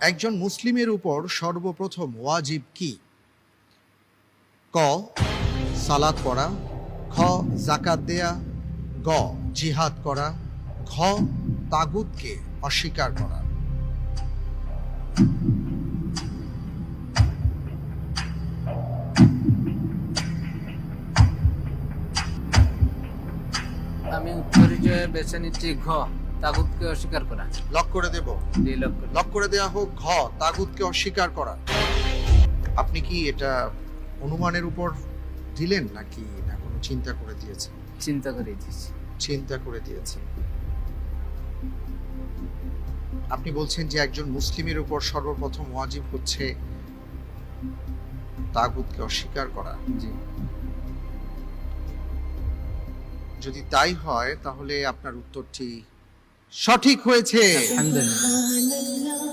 একজন মুসলিমের উপর সর্বপ্রথম ওয়াজিব কি? ক সালাত পড়া, খ যাকাত দেয়া, গ জিহাদ করা, ঘ তাগুতকে অস্বীকার করা। আমি উত্তর হিসেবে বেছে নিচ্ছি ঘ, তাগুতকে অস্বীকার করা। লক করে দেব? জি, লক্ষ্য। লক করে দেয়া হোক ঘ তাগুতকে অস্বীকার করা। আপনি কি এটা অনুমানের উপর দিলেন নাকি না কোনো চিন্তা করে দিয়েছেন? চিন্তা করে দিচ্ছি। চিন্তা করে দিয়েছেন। আপনি বলছেন যে একজন মুসলিমের উপর সর্বপ্রথম ওয়াজিব হচ্ছে তাগুতকে অস্বীকার করা। জি। যদি তাই হয় তাহলে আপনার উত্তরটি সঠিক হয়েছে। আলহামদুলিল্লাহ।